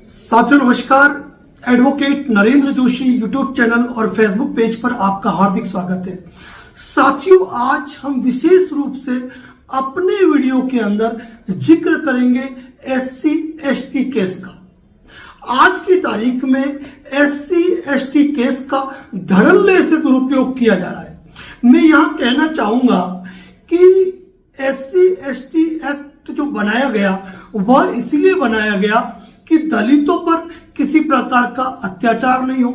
साथियों नमस्कार। Advocate Narendra Joshi YouTube channel और फेसबुक पेज पर आपका हार्दिक स्वागत है। साथियों आज हम विशेष रूप से अपने वीडियो के अंदर जिक्र करेंगे SC ST केस का। आज की तारीख में SC ST केस का धड़ल्ले से दुरुपयोग किया जा रहा है। मैं यहां कहना चाहूंगा कि SC ST एक्ट जो बनाया गया वह इसलिए बनाया गया कि दलितों पर किसी प्रकार का अत्याचार नहीं हो,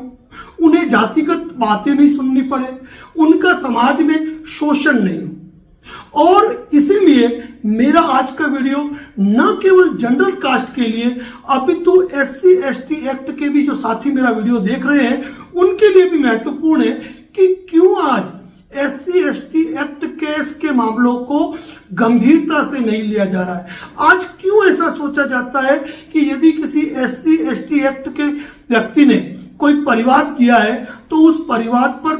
उन्हें जातिगत बातें नहीं सुननी पड़े, उनका समाज में शोषण नहीं हो। और इसीलिए मेरा आज का वीडियो न केवल जनरल कास्ट के लिए अपितु SC ST एक्ट के भी जो साथी मेरा वीडियो देख रहे हैं उनके लिए भी महत्वपूर्ण है कि क्यों आज SC ST एक्ट केस के मामलों को गंभीरता से नहीं लिया जा रहा है। आज क्यों ऐसा सोचा जाता है कि यदि किसी SC ST एक्ट के व्यक्ति ने कोई परिवाद दिया है तो उस परिवाद पर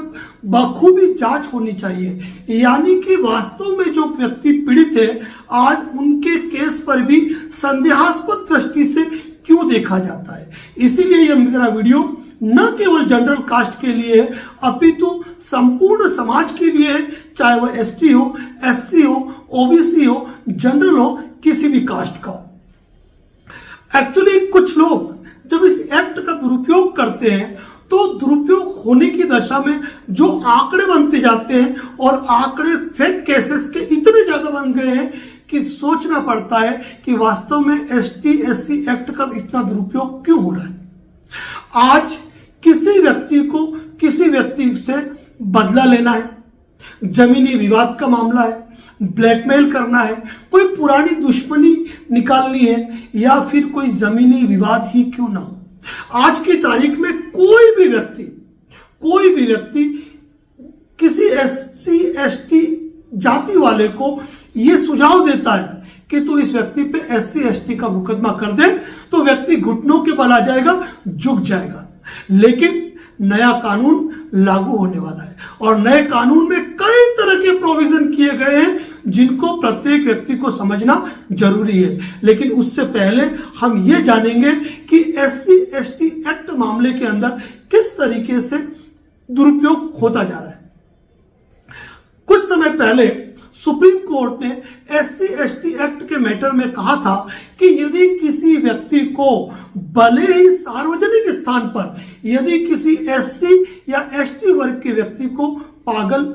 बखूबी जांच होनी चाहिए, यानी कि वास्तव में जो व्यक्ति पीड़ित है आज उनके केस पर भी संदेहास्पद दृष्टि से क्यों देखा जाता है। इसीलिए यह मेरा वीडियो न केवल जनरल कास्ट के लिए है अपितु संपूर्ण समाज के लिए है, चाहे वह ST हो, SC हो, OBC हो, जनरल हो, किसी भी कास्ट का हो। एक्चुअली कुछ लोग जब इस एक्ट का दुरुपयोग करते हैं तो दुरुपयोग होने की दशा में जो आंकड़े बनते जाते हैं और आंकड़े फेक केसेस के इतने ज्यादा बन गए हैं कि सोचना पड़ता है कि वास्तव में ST SC एक्ट का इतना दुरुपयोग क्यों हो रहा है। आज किसी व्यक्ति को किसी व्यक्ति से बदला लेना है, जमीनी विवाद का मामला है, ब्लैकमेल करना है, कोई पुरानी दुश्मनी निकालनी है या फिर कोई जमीनी विवाद ही क्यों ना हो। आज की तारीख में कोई भी व्यक्ति किसी SC ST जाति वाले को यह सुझाव देता है कि तू इस व्यक्ति पे SC ST का मुकदमा कर दे तो व्यक्ति घुटनों के बल आ जाएगा, झुक जाएगा। लेकिन नया कानून लागू होने वाला है और नए कानून में कई तरह के प्रोविजन किए गए हैं जिनको प्रत्येक व्यक्ति को समझना जरूरी है। लेकिन उससे पहले हम ये जानेंगे कि SC ST एक्ट मामले के अंदर किस तरीके से दुरुपयोग होता जा रहा है। कुछ समय पहले सुप्रीम कोर्ट ने SC ST एक्ट के मैटर में कहा था कि यदि किसी व्यक्ति को भले ही सार्वजनिक स्थान पर यदि किसी SC या ST वर्ग के व्यक्ति को पागल,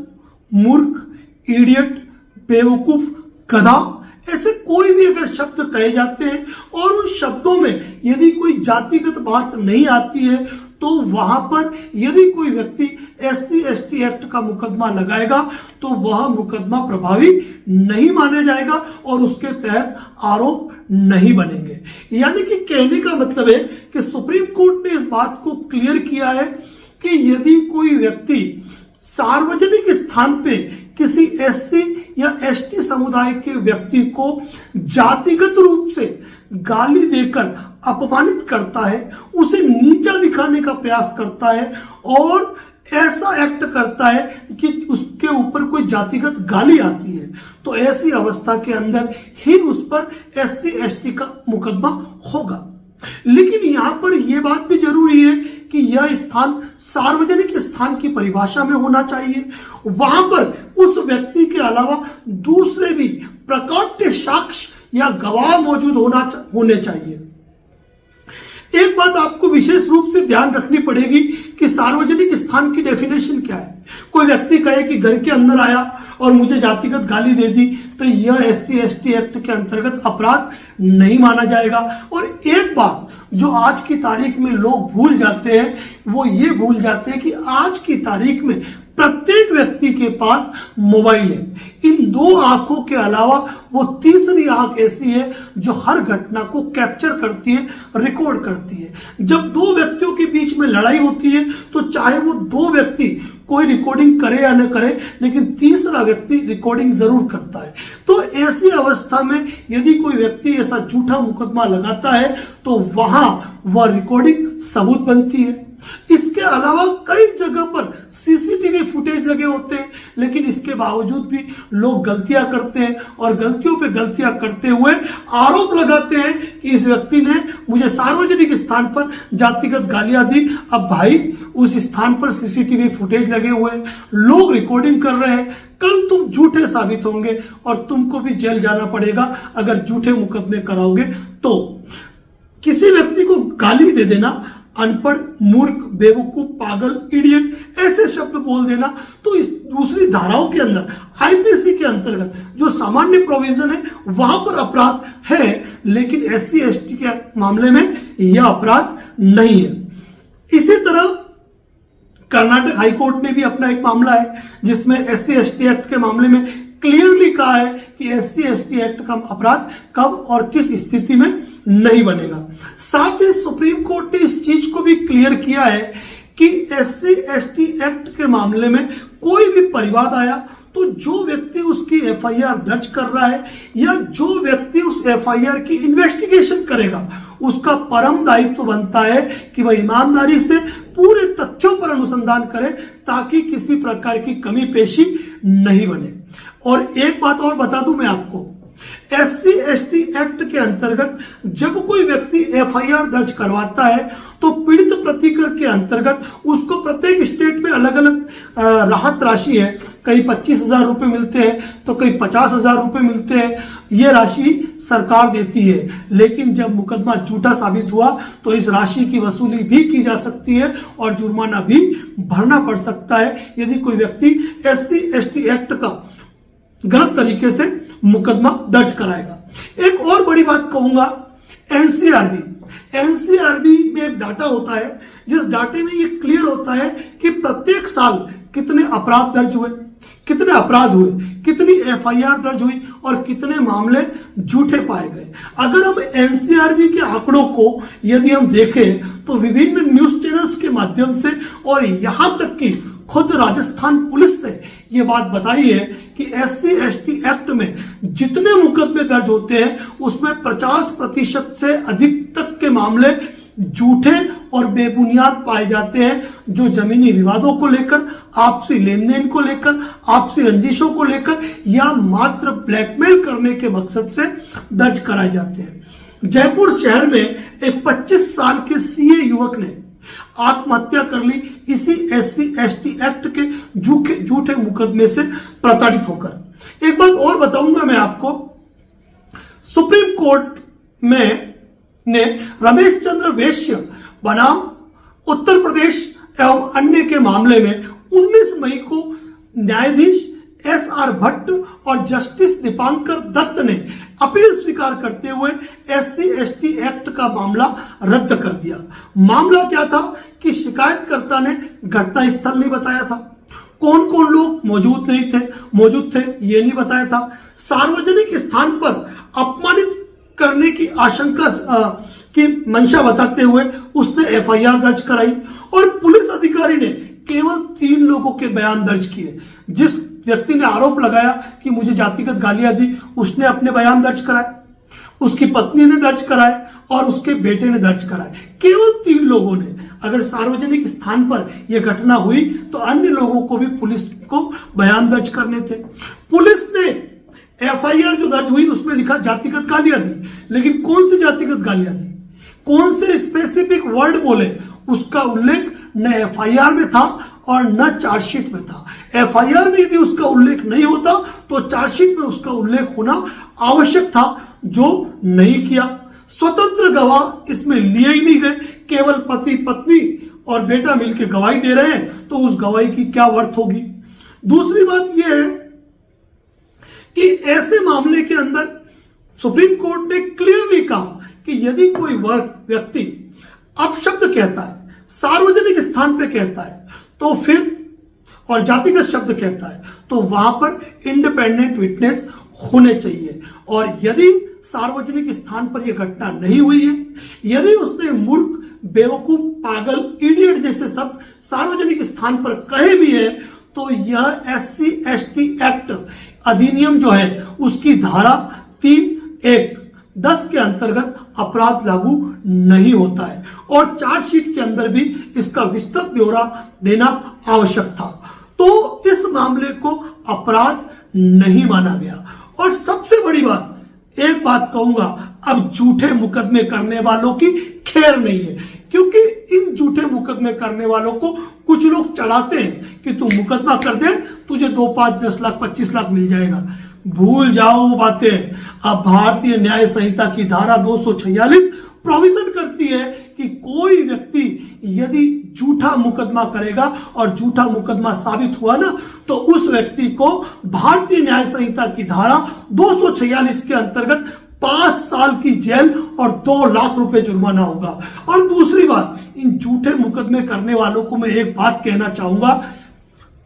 मूर्ख, इडियट, बेवकूफ, गधा ऐसे कोई भी अगर शब्द कहे जाते हैं और उन शब्दों में यदि कोई जातिगत बात नहीं आती है तो वहां पर यदि कोई व्यक्ति SC ST एक्ट का मुकदमा लगाएगा तो वह मुकदमा प्रभावी नहीं माना जाएगा और उसके तहत आरोप नहीं बनेंगे। यानी कि कहने का मतलब है कि सुप्रीम कोर्ट ने इस बात को क्लियर किया है कि यदि कोई व्यक्ति सार्वजनिक स्थान पे किसी SC या ST समुदाय के व्यक्ति को जातिगत रूप से गाली देकर अपमानित करता है, उसे नीचा दिखाने का प्रयास करता है और ऐसा एक्ट करता है कि उसके ऊपर कोई जातिगत गाली आती है तो ऐसी अवस्था के अंदर ही उस पर SC ST का मुकदमा होगा। लेकिन यहां पर यह बात भी जरूरी है कि यह स्थान सार्वजनिक स्थान की परिभाषा में होना चाहिए। वहां पर उस व्यक्ति के अलावा दूसरे भी प्रकट साक्ष्य या गवाह मौजूद होने चाहिए। एक बात आपको विशेष रूप से ध्यान रखनी पड़ेगी कि सार्वजनिक स्थान की डेफिनेशन क्या है। कोई व्यक्ति कहे कि घर के अंदर आया और मुझे जातिगत गाली दे दी तो यह SC ST एक्ट के अंतर्गत अपराध नहीं माना जाएगा। और एक बात जो आज की तारीख में लोग भूल जाते हैं वो ये भूल जाते हैं कि आज की तारीख में प्रत्येक व्यक्ति के पास मोबाइल है। इन दो आंखों के अलावा वो तीसरी आंख ऐसी है जो हर घटना को कैप्चर करती है, रिकॉर्ड करती है। जब दो व्यक्तियों के बीच में लड़ाई होती है तो चाहे वो दो व्यक्ति कोई रिकॉर्डिंग करे या न करे लेकिन तीसरा व्यक्ति रिकॉर्डिंग जरूर करता है। तो ऐसी अवस्था में यदि कोई व्यक्ति ऐसा झूठा मुकदमा लगाता है तो वहां वह रिकॉर्डिंग सबूत बनती है इसके अलावा कई जगह पर सीसीटीवी फुटेज लगे होते हैं, लेकिन इसके बावजूद भी लोग गलतियां करते हैं और गलतियों पे गलतियां करते हुए आरोप लगाते हैं कि इस व्यक्ति ने मुझे सार्वजनिक स्थान पर जातिगत गालियां दी। अब भाई उस स्थान पर सीसीटीवी फुटेज लगे हुए हैं, लोग रिकॉर्डिंग कर रहे हैं, कल तुम झूठे साबित होंगे और तुमको भी जेल जाना पड़ेगा अगर झूठे मुकदमे कराओगे तो। किसी व्यक्ति को गाली दे देना, अनपढ़, मूर्ख, बेवकूफ, पागल, इडियट ऐसे शब्द बोल देना, तो इस दूसरी धाराओं के अंदर आईपीसी के अंतर्गत जो सामान्य प्रोविजन है वहां पर अपराध है, लेकिन एससी एसटी के मामले में यह अपराध नहीं है। इसी तरह कर्नाटक हाईकोर्ट ने भी अपना एक मामला है जिसमें एससी एसटी एक्ट के मामले में क्लियरली कहा है कि एससी एसटी एक्ट का अपराध कब और किस स्थिति में नहीं बनेगा। साथ ही सुप्रीम कोर्ट ने इस चीज को भी क्लियर किया है कि एससी एसटी एक्ट के मामले में कोई भी परिवाद आया तो जो व्यक्ति उसकी एफआईआर दर्ज कर रहा है या जो व्यक्ति उस एफआईआर की इन्वेस्टिगेशन करेगा, उसका परम दायित्व बनता है कि वह ईमानदारी से पूरे तथ्यों पर अनुसंधान करे ताकि किसी प्रकार की कमी पेशी नहीं बने। और एक बात और बता दूं मैं आपको, एससी एसटी एक्ट के अंतर्गत जब कोई व्यक्ति एफआईआर दर्ज करवाता है तो पीड़ित प्रतिकर के अंतर्गत उसको प्रत्येक स्टेट में अलग अलग राहत राशि है, कई 25,000 रुपए मिलते हैं तो कई 50,000 रुपए मिलते हैं, ये राशि सरकार देती है। लेकिन जब मुकदमा झूठा साबित हुआ तो इस राशि की वसूली भी की जा सकती है और जुर्माना भी भरना पड़ सकता है यदि कोई व्यक्ति एससी एसटी एक्ट का गलत तरीके से मुकदमा दर्ज कराएगा। एक और बड़ी बात कहूंगा, एनसीआरबी में एक डाटा होता है जिस डाटे में ये क्लियर होता है कि प्रत्येक साल कितने अपराध दर्ज हुए, कितने अपराध हुए, कितनी एफआईआर दर्ज हुई और कितने मामले झूठे पाए गए। अगर हम एनसीआरबी के आंकड़ों को यदि हम देखें तो विभिन्न न्यूज चैनल्स के माध्यम से और यहां तक कि खुद राजस्थान पुलिस ने यह बात बताई है कि एससी एसटी एक्ट में जितने मुकदमे दर्ज होते हैं उसमें 50% से अधिक तक के मामले झूठे और बेबुनियाद पाए जाते हैं, जो जमीनी विवादों को लेकर, आपसी लेन देन को लेकर, आपसी रंजिशों को लेकर या मात्र ब्लैकमेल करने के मकसद से दर्ज कराए जाते हैं। जयपुर शहर में एक 25 साल के सीए युवक ने आत्महत्या कर ली इसी एससी एसटी एक्ट के झूठे मुकदमे से प्रताड़ित होकर। एक बात और बताऊंगा मैं आपको, सुप्रीम कोर्ट में ने रमेश चंद्र वैश्य बनाम उत्तर प्रदेश एवं अन्य के मामले में 19 मई को न्यायाधीश एसआर भट्ट और जस्टिस दीपांकर दत्त ने अपील स्वीकार करते हुए एससी एसटी एक्ट का मामला रद्द कर दिया। मामला क्या था कि शिकायतकर्ता ने घटना स्थल नहीं बताया था, कौन कौन लोग मौजूद थे ये नहीं बताया था, सार्वजनिक स्थान पर अपमानित करने की आशंका की मंशा बताते हुए उसने एफआईआर दर्ज कराई और पुलिस अधिकारी ने केवल 3 लोगों के बयान दर्ज किए। जिस व्यक्ति ने आरोप लगाया कि मुझे जातिगत गालियां दी उसने अपने बयान दर्ज कराए, उसकी पत्नी ने दर्ज कराए और उसके बेटे ने दर्ज कराए, केवल 3 लोगों ने। अगर सार्वजनिक स्थान पर यह घटना हुई तो अन्य लोगों को भी पुलिस को बयान दर्ज करने थे। पुलिस ने एफआईआर जो दर्ज हुई उसमें लिखा जातिगत गालियां दी, लेकिन कौन सी जातिगत गालियां दी, कौन से स्पेसिफिक वर्ड बोले, उसका उल्लेख न एफआईआर में था और न चार्जशीट में था। एफआईआर में यदि उसका उल्लेख नहीं होता तो चार्जशीट में उसका उल्लेख होना आवश्यक था, जो नहीं किया। स्वतंत्र गवाह इसमें लिए ही नहीं गए, केवल पति पत्नी और बेटा मिलकर गवाही दे रहे हैं तो उस गवाही की क्या वर्थ होगी। दूसरी बात यह है कि ऐसे मामले के अंदर सुप्रीम कोर्ट ने क्लियरली कहा कि यदि कोई व्यक्ति अपशब्द कहता है, सार्वजनिक स्थान पे कहता है तो फिर और जातिगत शब्द कहता है तो वहां पर इंडिपेंडेंट विटनेस होने चाहिए। और यदि सार्वजनिक स्थान पर यह घटना नहीं हुई है, यदि उसने मूर्ख, बेवकूफ, पागल, इडियट जैसे शब्द सार्वजनिक स्थान पर कहे भी है तो यह एससी एसटी एक्ट अधिनियम जो है उसकी धारा 3(1) 10 के अंतर्गत अपराध लागू नहीं होता है और चार्जशीट के अंदर भी इसका विस्तृत ब्यौरा देना आवश्यक था। तो इस मामले को अपराध नहीं माना गया। और सबसे बड़ी बात, एक बात कहूंगा, अब झूठे मुकदमे करने वालों की खैर नहीं है, क्योंकि इन झूठे मुकदमे करने वालों को कुछ लोग चढ़ाते हैं कि तू मुकदमा कर दे, तुझे 2, 5, 10 लाख 25 लाख मिल जाएगा। भूल जाओ वो बातें। अब भारतीय न्याय संहिता की धारा 246 प्रोविजन करती है कि कोई व्यक्ति यदि झूठा मुकदमा करेगा और झूठा मुकदमा साबित हुआ ना, तो उस व्यक्ति को भारतीय न्याय संहिता की धारा 246 के अंतर्गत 5 साल की जेल और 2 लाख रुपए जुर्माना होगा। और दूसरी बात, इन झूठे मुकदमे करने वालों को मैं एक बात कहना चाहूंगा,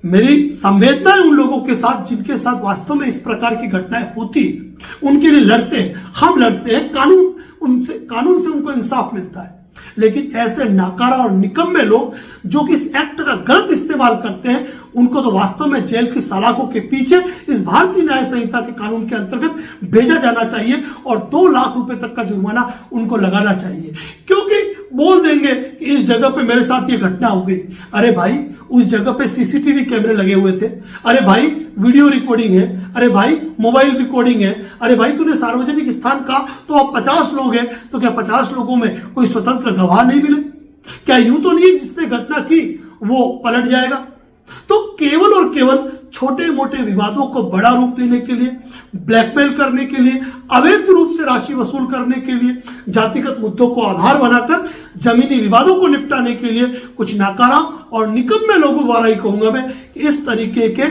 मेरी संवेदनाएं उन लोगों के साथ जिनके साथ वास्तव में इस प्रकार की घटनाएं होती, उनके लिए लड़ते हैं, हम लड़ते हैं, कानून से उनको इंसाफ मिलता है। लेकिन ऐसे नाकारा और निकम्मे लोग जो कि इस एक्ट का गलत इस्तेमाल करते हैं, उनको तो वास्तव में जेल की सलाखों के पीछे इस भारतीय न्याय संहिता के कानून के अंतर्गत भेजा जाना चाहिए और 2 लाख रुपए तक का जुर्माना उनको लगाना चाहिए। क्योंकि बोल देंगे कि इस जगह पे मेरे साथ ये घटना हो गई। अरे भाई, उस जगह पे सीसीटीवी कैमरे लगे हुए थे। अरे भाई, वीडियो रिकॉर्डिंग है। अरे भाई, मोबाइल रिकॉर्डिंग है। अरे भाई, तूने सार्वजनिक स्थान का, तो अब 50 लोग हैं, तो क्या 50 लोगों में कोई स्वतंत्र गवाह नहीं मिले? क्या यूं तो नहीं जिसने घटना की वो पलट जाएगा? तो केवल और केवल छोटे मोटे विवादों को बड़ा रूप देने के लिए, ब्लैकमेल करने के लिए, अवैध रूप से राशि वसूल करने के लिए, जातिगत मुद्दों को आधार बनाकर जमीनी विवादों को निपटाने के लिए कुछ नाकारा और निकम्मे लोगों द्वारा ही कहूंगा मैं कि इस तरीके के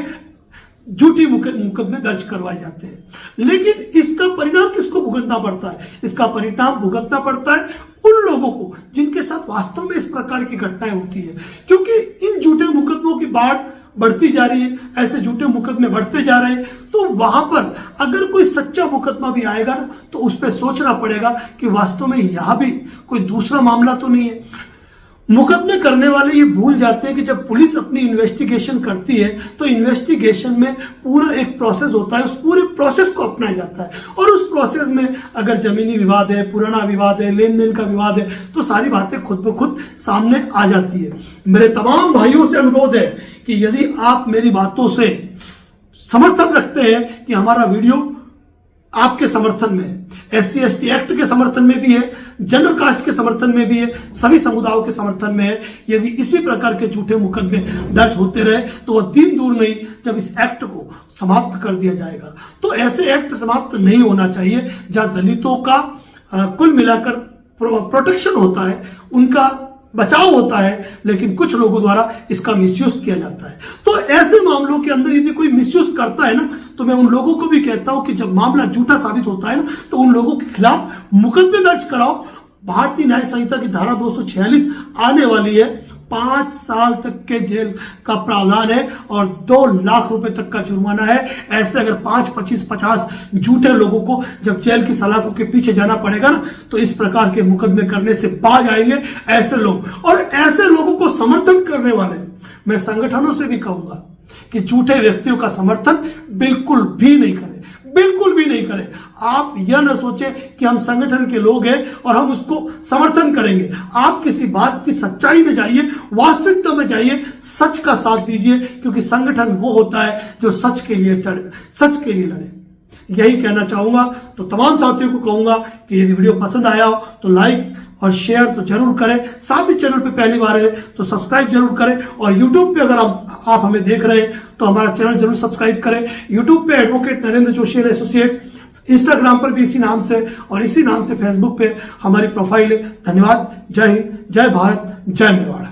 झूठी मुकदमे दर्ज करवाए जाते हैं। लेकिन इसका परिणाम किसको भुगतना पड़ता है? इसका परिणाम भुगतना पड़ता है उन लोगों को जिनके साथ वास्तव में इस प्रकार की घटनाएं होती है। क्योंकि इन झूठे मुकदमों की बाढ़ बढ़ती जा रही है, ऐसे झूठे मुकदमे बढ़ते जा रहे हैं, तो वहां पर अगर कोई सच्चा मुकदमा भी आएगा ना, तो उस पर सोचना पड़ेगा कि वास्तव में यहां भी कोई दूसरा मामला तो नहीं है। मुकदमे करने वाले ये भूल जाते हैं कि जब पुलिस अपनी इन्वेस्टिगेशन करती है तो इन्वेस्टिगेशन में पूरा एक प्रोसेस होता है, उस पूरे प्रोसेस को अपनाया जाता है। और उस प्रोसेस में अगर जमीनी विवाद है, पुराना विवाद है, लेन देन का विवाद है, तो सारी बातें खुद ब खुद सामने आ जाती है। मेरे तमाम भाइयों से अनुरोध है कि यदि आप मेरी बातों से समर्थन रखते हैं कि हमारा वीडियो आपके समर्थन में है, SC ST एक्ट के समर्थन में भी है, जनरल कास्ट के समर्थन में भी है, सभी समुदायों के समर्थन में है, यदि इसी प्रकार के झूठे मुकदमे दर्ज होते रहे तो वह दिन दूर नहीं जब इस एक्ट को समाप्त कर दिया जाएगा। तो ऐसे एक्ट समाप्त नहीं होना चाहिए जहां दलितों का कुल मिलाकर प्रोटेक्शन होता है, उनका बचाव होता है, लेकिन कुछ लोगों द्वारा इसका मिसयूज किया जाता है। तो ऐसे मामलों के अंदर यदि कोई मिसयूज करता है ना, तो मैं उन लोगों को भी कहता हूं कि जब मामला झूठा साबित होता है ना, तो उन लोगों के खिलाफ मुकदमे दर्ज कराओ। भारतीय न्याय संहिता की धारा 246 आने वाली है, 5 साल तक के जेल का प्रावधान है और 2 लाख रुपए तक का जुर्माना है। ऐसे अगर 5, 25, 50 झूठे लोगों को जब जेल की सलाखों के पीछे जाना पड़ेगा ना, तो इस प्रकार के मुकदमे करने से बाज आएंगे ऐसे लोग। और ऐसे लोगों को समर्थन करने वाले मैं संगठनों से भी कहूंगा कि झूठे व्यक्तियों का समर्थन बिल्कुल भी नहीं करें, बिल्कुल भी नहीं करें। आप यह न सोचें कि हम संगठन के लोग हैं और हम उसको समर्थन करेंगे। आप किसी बात की सच्चाई में जाइए, वास्तविकता में जाइए, सच का साथ दीजिए, क्योंकि संगठन वो होता है जो सच के लिए चढ़े, सच के लिए लड़े। यही कहना चाहूंगा। तो तमाम साथियों को कहूंगा कि यदि वीडियो पसंद आया हो तो लाइक और शेयर तो जरूर करें, साथ ही चैनल पे पहली बार है तो सब्सक्राइब जरूर करें। और यूट्यूब पे अगर आप हमें देख रहे हैं तो हमारा चैनल जरूर सब्सक्राइब करें। यूट्यूब पे advocate Narendra Joshi and associate, Instagram पर भी इसी नाम से और इसी नाम से फेसबुक पे हमारी प्रोफाइल है। धन्यवाद। जय हिंद, जय भारत, जय मेवाड़।